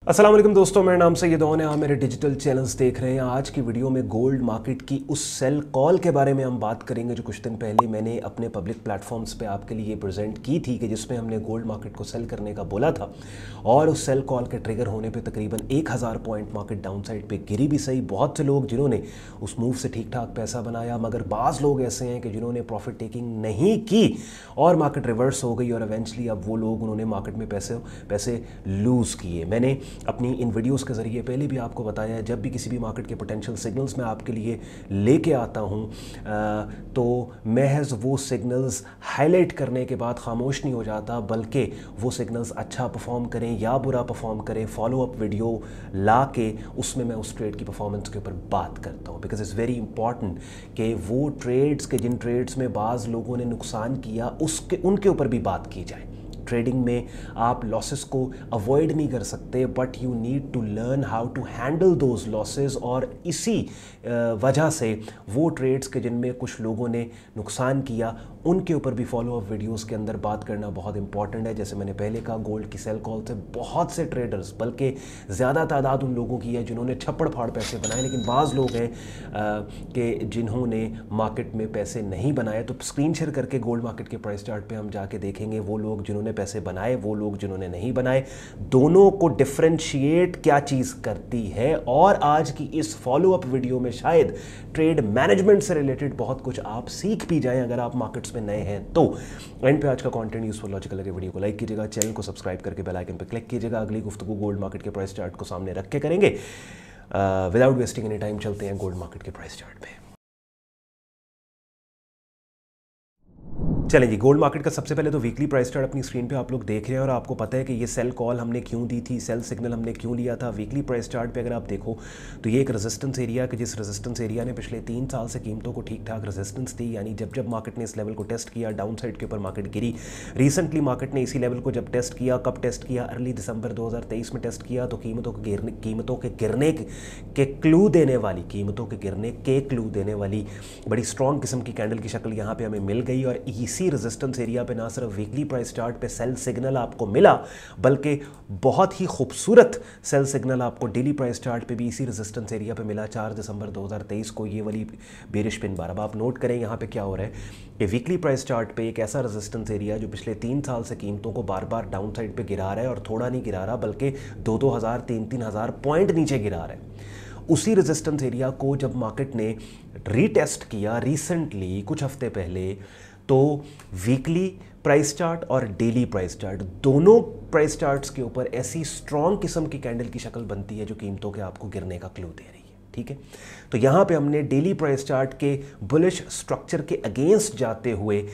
अस्सलाम वालेकुम दोस्तों, मेरा नाम सैयद ओन है। आप मेरे डिजिटल चैनल्स देख रहे हैं। आज की वीडियो में गोल्ड मार्केट की उस सेल कॉल के बारे में हम बात करेंगे जो कुछ दिन पहले मैंने अपने पब्लिक प्लेटफॉर्म्स पे आपके लिए प्रेजेंट की थी कि जिसमें हमने गोल्ड मार्केट को सेल करने का बोला था और उस सेल कॉल के ट्रिगर होने पे तकरीबन 1000 पॉइंट मार्केट डाउन साइड पे गिरी भी सही। बहुत से लोग जिन्होंने उस मूव से ठीक ठाक पैसा बनाया, मगर बाज़ लोग ऐसे हैं कि जिन्होंने प्रॉफिट टेकिंग नहीं की और मार्केट रिवर्स हो गई और इवेंचुअली अब वो लोग उन्होंने मार्केट में पैसे लूज़ किए। मैंने अपनी इन वीडियोस के ज़रिए पहले भी आपको बताया है, जब भी किसी भी मार्केट के पोटेंशियल सिग्नल्स मैं आपके लिए लेके आता हूँ तो महज वो सिग्नल्स हाईलाइट करने के बाद खामोश नहीं हो जाता, बल्कि वो सिग्नल्स अच्छा परफॉर्म करें या बुरा परफॉर्म करें, फॉलो अप वीडियो ला के उसमें मैं उस ट्रेड की परफॉर्मेंस के ऊपर बात करता हूँ। बिकॉज इट्स वेरी इंपॉर्टेंट कि वो ट्रेड्स के जिन ट्रेड्स में बाज़ लोगों ने नुकसान किया उनके ऊपर भी बात की जाए। ट्रेडिंग में आप लॉसेस को अवॉइड नहीं कर सकते, but you need to learn how to handle those losses. और इसी वजह से वो ट्रेड्स के जिनमें कुछ लोगों ने नुकसान किया उनके ऊपर भी फॉलो अप वीडियोस के अंदर बात करना बहुत इंपॉर्टेंट है। जैसे मैंने पहले कहा, गोल्ड की सेल कॉल से बहुत से ट्रेडर्स, बल्कि ज़्यादा तादाद उन लोगों की है जिन्होंने छप्पड़ फाड़ पैसे बनाए, लेकिन बाज़ लोग हैं कि जिन्होंने मार्केट में पैसे नहीं बनाए। तो स्क्रीन शेयर करके गोल्ड मार्केट के प्राइस चार्ट पे हम जाके देखेंगे वो लोग जिन्होंने पैसे बनाए, वो लोग जिन्होंने नहीं बनाए, दोनों को डिफरेंशिएट क्या चीज़ करती है। और आज की इस फॉलो अप वीडियो में शायद ट्रेड मैनेजमेंट से रिलेटेड बहुत कुछ आप सीख भी जाएं अगर आप मार्केट्स में नए हैं तो। एंड पे आज का कंटेंट यूजफुल लॉजिकल लगे, वीडियो को लाइक कीजिएगा, चैनल को सब्सक्राइब करके बेल आइकन पे क्लिक कीजिएगा। अगली गुफ्तगू गोल्ड मार्केट के प्राइस चार्ट को सामने रख के करेंगे। विदाउट वेस्टिंग एनी टाइम चलते हैं गोल्ड मार्केट के प्राइस चार्ट पे। चलें जी, गोल्ड मार्केट का सबसे पहले तो वीकली प्राइस चार्ट अपनी स्क्रीन पे आप लोग देख रहे हैं और आपको पता है कि ये सेल कॉल हमने क्यों दी थी, सेल सिग्नल हमने क्यों लिया था। वीकली प्राइस चार्ट पे अगर आप देखो तो ये एक रेजिस्टेंस एरिया कि जिस रेजिस्टेंस एरिया ने पिछले 3 साल से कीमतों को ठीक ठाक रेजिस्टेंस दी, यानी जब जब मार्केट ने इस लेवल को टेस्ट किया डाउन साइड के ऊपर मार्केट गिरी। रिसेंटली मार्केट ने इसी लेवल को जब टेस्ट किया, कब टेस्ट किया, अर्ली दिसंबर 2023 में टेस्ट किया, तो कीमतों के गिरने के क्लू देने वाली, कीमतों के गिरने के क्लू देने वाली बड़ी स्ट्रॉन्ग किस्म की कैंडल की शक्ल यहाँ पे हमें मिल गई। और इसी रेजिस्टेंस एरिया पे ना सिर्फ वीकली प्राइस चार्ट पे सेल सिग्नल आपको मिला, बल्कि बहुत ही खूबसूरत सेल सिग्नल आपको डेली प्राइस चार्ट पे भी इसी रेजिस्टेंस एरिया पे मिला 4 दिसंबर 2023 को, ये वाली बेरिश पिन बार। अब आप नोट करें यहाँ पे क्या हो रहा है कि वीकली प्राइस चार्ट पे एक ऐसा रेजिस्टेंस एरिया जो पिछले 3 साल से कीमतों को बार बार डाउन साइड पे गिरा रहा है, और थोड़ा नहीं गिरा रहा बल्कि 2-2 हज़ार 3-3 हज़ार पॉइंट नीचे गिरा रहा है। उसी रेजिस्टेंस एरिया को जब मार्केट ने रीटेस्ट किया रिसेंटली कुछ हफ्ते पहले, तो वीकली प्राइस चार्ट और डेली प्राइस चार्ट दोनों प्राइस चार्ट्स के ऊपर ऐसी स्ट्रॉन्ग किस्म की कैंडल की शक्ल बनती है जो कीमतों के आपको गिरने का क्लू दे रही है। ठीक है, तो यहाँ पे हमने डेली प्राइस चार्ट के बुलिश स्ट्रक्चर के अगेंस्ट जाते हुए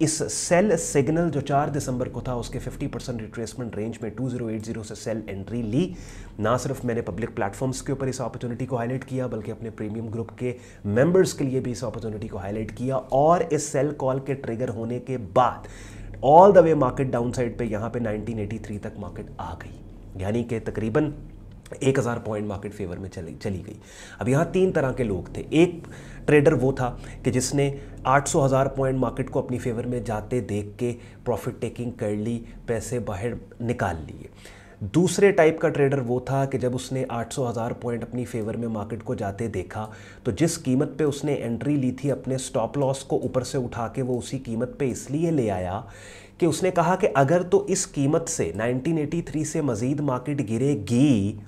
इस सेल सिग्नल जो 4 दिसंबर को था उसके 50% रिट्रेसमेंट रेंज में 2080 से सेल एंट्री ली। ना सिर्फ मैंने पब्लिक प्लेटफॉर्म्स के ऊपर इस अपॉर्चुनिटी को हाईलाइट किया, बल्कि अपने प्रीमियम ग्रुप के मेंबर्स के लिए भी इस अपॉर्चुनिटी को हाईलाइट किया। और इस सेल कॉल के ट्रिगर होने के बाद all the way market down side पे यहाँ पे 1983 तक मार्केट आ गई, यानी कि तकरीबन 1000 पॉइंट मार्केट फेवर में चली गई। अब यहाँ 3 तरह के लोग थे। एक ट्रेडर वो था कि जिसने 800,000 पॉइंट मार्केट को अपनी फेवर में जाते देख के प्रॉफिट टेकिंग कर ली, पैसे बाहर निकाल लिए। दूसरे टाइप का ट्रेडर वो था कि जब उसने 800,000 पॉइंट अपनी फेवर में मार्केट को जाते देखा तो जिस कीमत पे उसने एंट्री ली थी, अपने स्टॉप लॉस को ऊपर से उठा के वो उसी कीमत पे इसलिए ले आया कि उसने कहा कि अगर तो इस कीमत से 1983 से मज़ीद मार्केट गिरेगी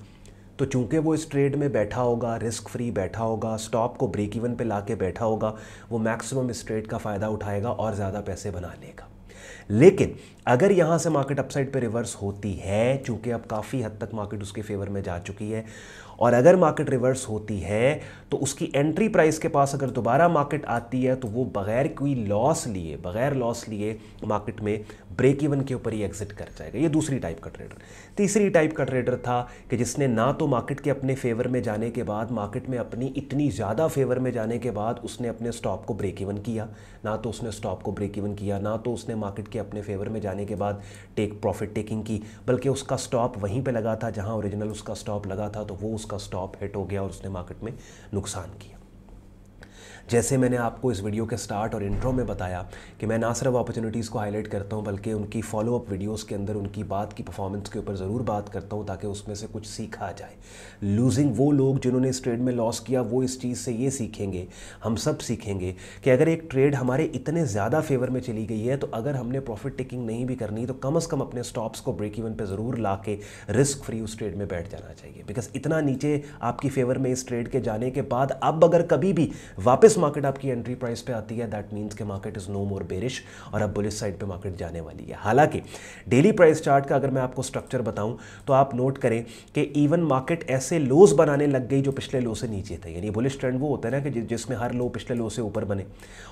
तो चूंकि वो इस ट्रेड में बैठा होगा, रिस्क फ्री बैठा होगा, स्टॉप को ब्रेक इवन पे लाके बैठा होगा, वो मैक्सिमम इस ट्रेड का फ़ायदा उठाएगा और ज़्यादा पैसे बना लेगा। लेकिन अगर यहाँ से मार्केट अपसाइड पे रिवर्स होती है, चूंकि अब काफ़ी हद तक मार्केट उसके फेवर में जा चुकी है, और अगर मार्केट रिवर्स होती है तो उसकी एंट्री प्राइस के पास अगर दोबारा मार्केट आती है तो वो बगैर लॉस लिए मार्केट में ब्रेक इवन के ऊपर ही एग्जिट कर जाएगा। ये दूसरी टाइप का ट्रेडर। तीसरी टाइप का ट्रेडर था कि जिसने ना तो मार्केट के अपने फेवर में जाने के बाद, मार्केट में अपनी इतनी ज़्यादा फेवर में जाने के बाद उसने अपने स्टॉप को ब्रेक इवन किया, ना तो उसने स्टॉप को ब्रेक इवन किया, ना तो उसने मार्केट के अपने फेवर में जाने के बाद प्रॉफिट टेकिंग की, बल्कि उसका स्टॉप वहीं पे लगा था जहां ओरिजिनल उसका स्टॉप लगा था, तो वो उसका स्टॉप हिट हो गया और उसने मार्केट में नुकसान किया। जैसे मैंने आपको इस वीडियो के स्टार्ट और इंट्रो में बताया कि मैं ना सिर्फ अपॉर्चुनिटीज़ को हाईलाइट करता हूं बल्कि उनकी फॉलोअप वीडियोस के अंदर उनकी बात की परफॉर्मेंस के ऊपर ज़रूर बात करता हूं ताकि उसमें से कुछ सीखा जाए। लूजिंग वो लोग जिन्होंने इस ट्रेड में लॉस किया वो इस चीज़ से ये सीखेंगे, हम सब सीखेंगे कि अगर एक ट्रेड हमारे इतने ज़्यादा फेवर में चली गई है तो अगर हमने प्रॉफिट टेकिंग नहीं भी करनी तो कम से कम अपने स्टॉप्स को ब्रेक इवन पे ज़रूर ला के रिस्क फ्री उस ट्रेड में बैठ जाना चाहिए। बिकॉज इतना नीचे आपकी फेवर में इस ट्रेड के जाने के बाद अब अगर कभी भी वापस मार्केट आपकी एंट्री प्राइस पे आती है दैट मीन्स कि market is no more bearish और अब बुलिश साइड पे मार्केट जाने वाली है। हालांकि डेली प्राइस चार्ट का अगर मैं आपको स्ट्रक्चर बताऊं तो आप नोट करें कि इवन मार्केट ऐसे लोज बनाने लग गई जो पिछले लो से नीचे थे। यानी बुलिश ट्रेंड वो होता है ना कि जिसमें हर लो पिछले लो से ऊपर बने,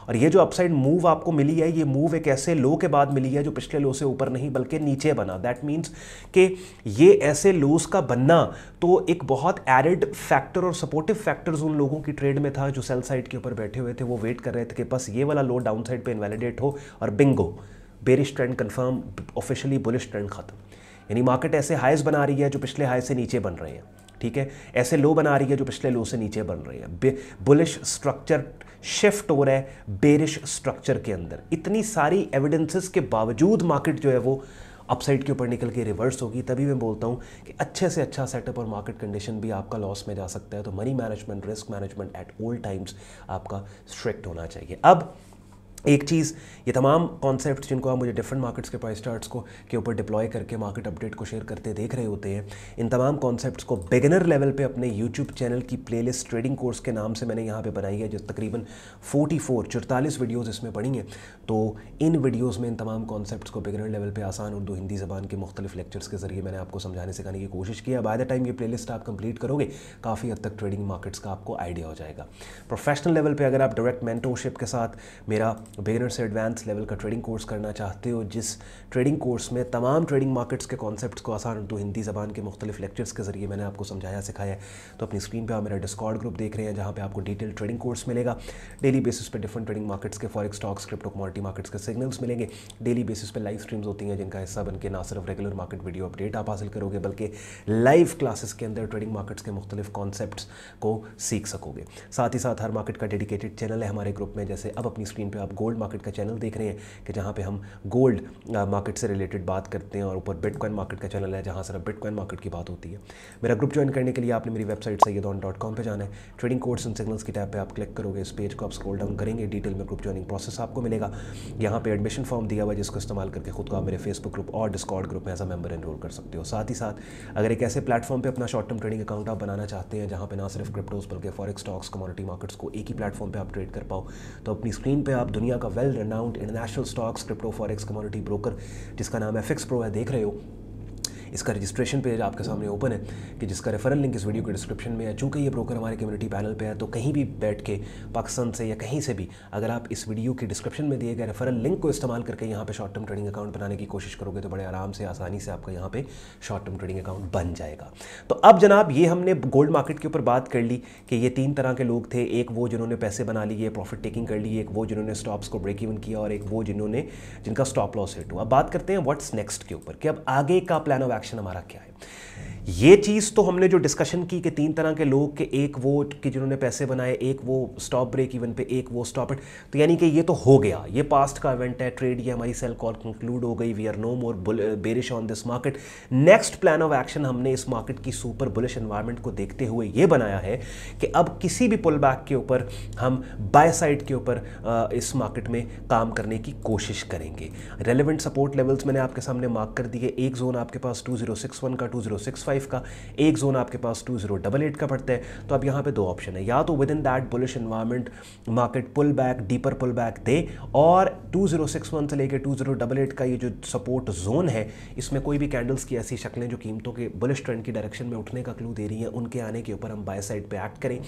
और ये जो अपसाइड मूव आपको मिली है ये मूव एक ऐसे लो के बाद मिली है जो पिछले लो से ऊपर नहीं बल्कि नीचे बना। दैट मीन्स कि ये ऐसे लोज का बनना तो एक बहुत एडिड फैक्टर और सपोर्टिव फैक्टर्स उन लोगों की ट्रेड में था जो सेल साइड के ऊपर बैठे हुए थे। वो वेट कर रहे थे कि बस ये वाला लो डाउन साइड पे इनवैलिडेट हो और Bingo bearish trend confirm, officially bullish trend खत्म। यानी मार्केट ऐसे हाईज बना रही है जो पिछले हाई से नीचे बन रहे हैं, ठीक है, ऐसे लो बना रही है जो पिछले लो से नीचे बन रहे हैं। बुलिश स्ट्रक्चर शिफ्ट हो रहा है बेरिश स्ट्रक्चर के अंदर। इतनी सारी एविडेंसेस के बावजूद मार्केट जो है वो अपसाइड के ऊपर निकल के रिवर्स होगी। तभी मैं बोलता हूँ कि अच्छे से अच्छा सेटअप और मार्केट कंडीशन भी आपका लॉस में जा सकता है। तो money management, risk management at all times आपका स्ट्रिक्ट होना चाहिए। अब एक चीज़, ये तमाम कॉन्सेप्ट्स जिनको आप मुझे डिफरेंट मार्केट्स के प्राइस चार्ट्स को के ऊपर डिप्लॉय करके मार्केट अपडेट को शेयर करते देख रहे होते हैं, इन तमाम कॉन्सेप्ट्स को बिगिनर लेवल पे अपने यूट्यूब चैनल की प्लेलिस्ट ट्रेडिंग कोर्स के नाम से मैंने यहाँ पे बनाई है, जो तकरीबन 44 वीडियोज़ इसमें पड़ी हैं। तो इन वीडियोज़ में इन तमाम कॉन्सेप्ट्स को बिगिनर लेवल पर आसान उर्दू हिंदी ज़बान के मुख्तलिफ लेक्चर्स के जरिए मैंने आपको समझाने सिखाने की कोशिश की है। बाय द टाइम ये प्लेलिस्ट आप कंप्लीट करोगे काफ़ी हद तक ट्रेडिंग मार्केट्स का आपको आइडिया हो जाएगा। प्रोफेशनल लेवल पर अगर आप डायरेक्ट मेंटरशिप के साथ मेरा बिगिनर से एडवांस लेवल का ट्रेडिंग कोर्स करना चाहते हो, जिस ट्रेडिंग कोर्स में तमाम ट्रेडिंग मार्केट्स के कॉन्सेप्ट्स को आसान उर्दू हिंदी ज़बान के मुख्तलिफ लेक्चर्स के जरिए मैंने आपको समझाया सिखाया है, तो अपनी स्क्रीन पे आप मेरा डिस्कॉर्ड ग्रुप देख रहे हैं जहाँ पे आपको डिटेल ट्रेडिंग कोर्स मिलेगा। डेली बेसिस पे डिफरेंट ट्रेडिंग मार्केट्स के forex, stocks, crypto, commodity markets के सिग्नल्स मिलेंगे। डेली बेसिस पे लाइव स्ट्रीम्स होती हैं जिनका हिस्सा बन के ना सिर्फ रेगुलर मार्केट वीडियो अपडेट आप हासिल करोगे बल्कि लाइव क्लासेस के अंदर ट्रेडिंग मार्केट्स के मुख्तलिफ कॉन्सेप्ट्स को सीख सकोगे। साथ ही साथ हर मार्केट का डेडिकेटेड चैनल है हमारे ग्रुप में। जैसे अब अपनी स्क्रीन पर आप गोल्ड मार्केट का चैनल देख रहे हैं कि जहाँ पे हम गोल्ड मार्केट से रिलेटेड बात करते हैं, और ऊपर बिटकॉइन मार्केट का चैनल है जहाँ सिर्फ बिटकॉइन मार्केट की बात होती है। मेरा ग्रुप ज्वाइन करने के लिए आपने मेरी वेबसाइट सैयदौन.com पे जाना है। ट्रेडिंग कोर्स एंड सिग्नल्स की टैब पे आप क्लिक करोगे, इस पेज को आप स्क्रॉल डाउन करेंगे, डिटेल में ग्रुप ज्वाइनिंग प्रोसेस आपको मिलेगा। यहाँ पे एडमिशन फॉर्म दिया हुआ है जिसको इस्तेमाल करके खुद को आप मेरे फेसबुक ग्रुप और डिस्कॉर्ड ग्रुप में एज अ मेंबर एनरोल कर सकते हो। साथ ही साथ अगर एक ऐसे प्लेटफॉर्म पर अपना शॉर्ट टर्म ट्रेडिंग अकाउंट आप बनाना चाहते हैं जहाँ पे ना सिर्फ क्रिप्टोज बल्कि फॉरेक्स, स्टॉक्स, कमोडिटी मार्केट्स को एक ही प्लेटफॉर्म पर आप ट्रेड कर पाओ, तो अपनी स्क्रीन पर आप दुनिया का well renowned international stocks, crypto, forex, commodity broker जिसका नाम FX Pro है देख रहे हो। इसका रजिस्ट्रेशन पेज आपके सामने ओपन है कि जिसका रेफरल लिंक इस वीडियो के डिस्क्रिप्शन में है। चूँकि ये ब्रोकर हमारे कम्युनिटी पैनल पे है तो कहीं भी बैठ के पाकिस्तान से या कहीं से भी अगर आप इस वीडियो के डिस्क्रिप्शन में दिए गए रेफरल लिंक को इस्तेमाल करके यहाँ पे शॉर्ट टर्म ट्रेडिंग अकाउंट बनाने की कोशिश करोगे तो बड़े आराम से, आसानी से आपका यहाँ पे शॉर्ट टर्म ट्रेडिंग अकाउंट बन जाएगा। तो अब जनाब ये हमने गोल्ड मार्केट के ऊपर बात कर ली कि ये 3 तरह के लोग थे, एक वो जिन्होंने पैसे बना लिए, प्रॉफिट टेकिंग कर ली, एक वो जिन्होंने स्टॉप्स को ब्रेक इवन किया, और एक वो जिनका स्टॉप लॉस हिट हुआ। अब बात करते हैं व्हाट्स नेक्स्ट के ऊपर कि अब आगे का प्लान ऑफ एक्शन हमारा क्या है। ये चीज़ तो हमने जो डिस्कशन की कि 3 तरह के लोग के, एक वो कि जिन्होंने पैसे बनाए, एक वो स्टॉप ब्रेक इवन पे, एक वो स्टॉप इट, तो यानी कि ये तो हो गया, ये पास्ट का इवेंट है। ट्रेड ये हमारी सेल कॉल कंक्लूड हो गई, we are no more bearish on this market. Next plan of action हमने इस मार्केट की सुपर बुलिश एनवायरनमेंट को देखते हुए ये बनाया है कि अब किसी भी पुल बैक के ऊपर हम बाय साइड के ऊपर इस मार्केट में काम करने की कोशिश करेंगे। रेलेवेंट सपोर्ट लेवल्स मैंने आपके सामने मार्क कर दिए। एक जोन आपके पास 2061 का, 2065 का, एक जोन आपके पास 2088 का पड़ता है। तो अब यहाँ पे 2 ऑप्शन है, या तो within that bullish environment market pull back, deeper pull back दे, और 2061 से लेकर 2088 का ये जो सपोर्ट जोन है इसमें कोई भी कैंडल्स की ऐसी शक्लें जो कीमतों के बुलिश ट्रेंड की डायरेक्शन में उठने का क्लू दे रही हैं, उनके आने के ऊपर हम बाय साइड पे एक्ट करें।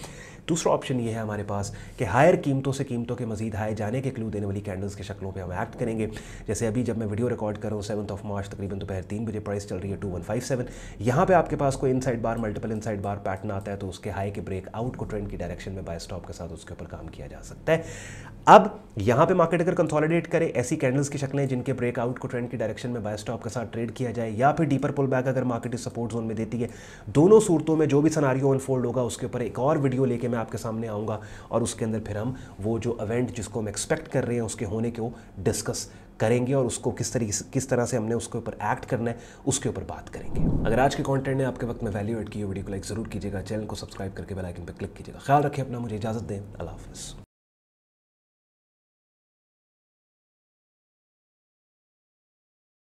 दूसरा ऑप्शन ये है हमारे पास कि हायर कीमतों से कीमतों के मजीद हाई जाने के क्लू देने वाली कैंडल्स के शक्लों पे हम एक्ट करेंगे। जैसे अभी जब मैं वीडियो रिकॉर्ड कर रहा हूँ 7 मार्च तकरीबन दोपहर 3 बजे प्राइस चल रही है 2157। यहाँ पे आपके पास कोई इनसाइड बार, मल्टीपल इनसाइड बार पैटर्न आता है तो उसके हाई के ब्रेकआउट को ट्रेंड की डायरेक्शन में बाय स्टॉप के साथ उसके ऊपर काम किया जा सकता है। अब यहाँ पे मार्केट अगर कंसोलिडेट करे, ऐसी कैंडल्स की शक्लें जिनके ब्रेकआउट को ट्रेंड की डायरेक्शन में बाय स्टॉप के साथ ट्रेड किया जाए, या फिर डीपर पुल बैक अगर मार्केट इस सपोर्ट जोन में देती है, दोनों सूरतों में जो भी सिनेरियो अनफोल्ड होगा उसके ऊपर एक और वीडियो लेके मैं आपके सामने आऊँगा और उसके अंदर फिर हम वो जो इवेंट जिसको हम एक्सपेक्ट कर रहे हैं उसके होने को डिस्कस करेंगे और उसको किस तरह से हमने उसके ऊपर एक्ट करना है उसके ऊपर बात करेंगे। अगर आज के कंटेंट ने आपके वक्त में वैल्यू ऐड की, वीडियो को लाइक ज़रूर कीजिएगा, चैनल को सब्सक्राइब करके बेल आइकन पर क्लिक कीजिएगा। ख्याल रखिए अपना, मुझे इजाज़त दें, अल्लाह हाफ़िज़।